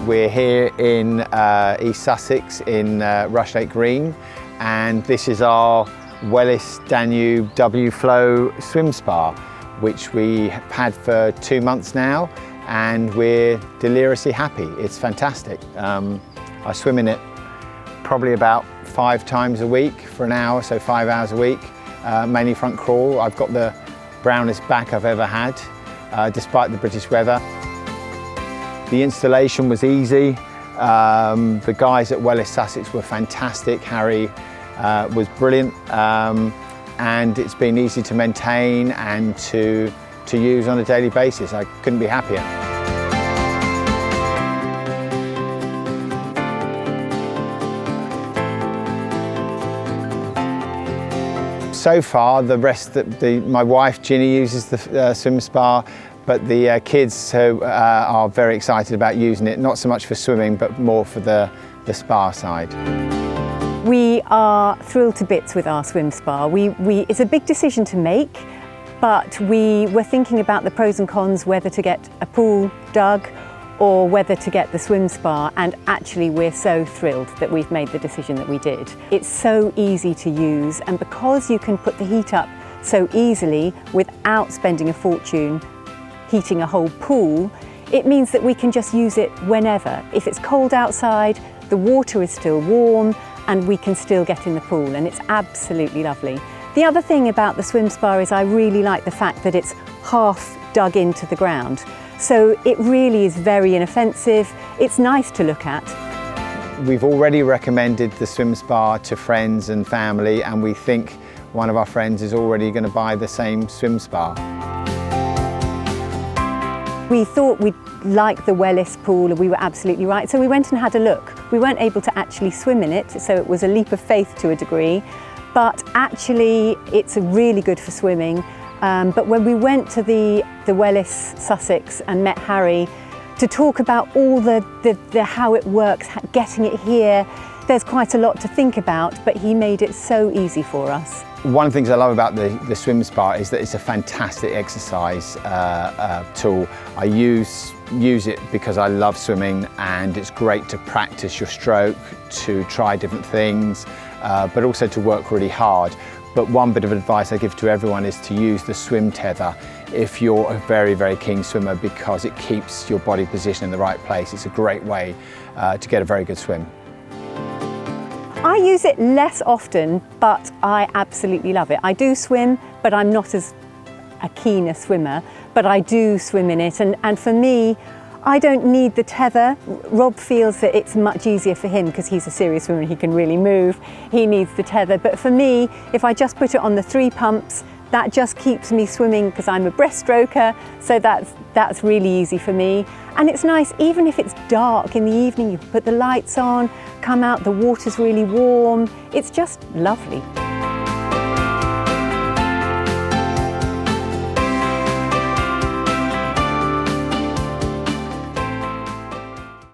we're here in East Sussex in Rushlake Green, and this is our Wellis Danube W-Flow Swim Spa, which we have had for 2 months now, and we're deliriously happy. It's fantastic. I swim in it probably about 5 times a week for an hour, so 5 hours a week, mainly front crawl. I've got the brownest back I've ever had, despite the British weather. The installation was easy. The guys at Wellis Sussex were fantastic. Harry was brilliant, and it's been easy to maintain and to use on a daily basis. I couldn't be happier. So far, the rest, my wife Ginny uses the swim spa, but the kids are very excited about using it, not so much for swimming, but more for the spa side. We are thrilled to bits with our swim spa. It's a big decision to make, but we were thinking about the pros and cons, whether to get a pool dug or whether to get the swim spa, and actually we're so thrilled that we've made the decision that we did. It's so easy to use, and because you can put the heat up so easily without spending a fortune heating a whole pool, it means that we can just use it whenever. If it's cold outside, the water is still warm and we can still get in the pool, and it's absolutely lovely. The other thing about the swim spa is I really like the fact that it's half dug into the ground. So it really is very inoffensive. It's nice to look at. We've already recommended the swim spa to friends and family, and we think one of our friends is already going to buy the same swim spa. We thought we'd like the Wellis pool, and we were absolutely right. So we went and had a look. We weren't able to actually swim in it, so it was a leap of faith to a degree, but actually it's really good for swimming. But when we went to the Wellis Sussex and met Harry to talk about all the how it works, getting it here, there's quite a lot to think about, but he made it so easy for us. One of the things I love about the swim spa is that it's a fantastic exercise tool. I use it because I love swimming, and it's great to practice your stroke, to try different things, but also to work really hard. But one bit of advice I give to everyone is to use the swim tether if you're a very, very keen swimmer, because it keeps your body positioned in the right place. It's a great way to get a very good swim. I use it less often, but I absolutely love it. I do swim, but I'm not as keen a swimmer, but I do swim in it. And for me, I don't need the tether. Rob feels that it's much easier for him because he's a serious swimmer, he can really move. He needs the tether. But for me, if I just put it on the 3 pumps, that just keeps me swimming because I'm a breaststroker, so that's really easy for me. And it's nice, even if it's dark in the evening, you put the lights on, come out, the water's really warm. It's just lovely.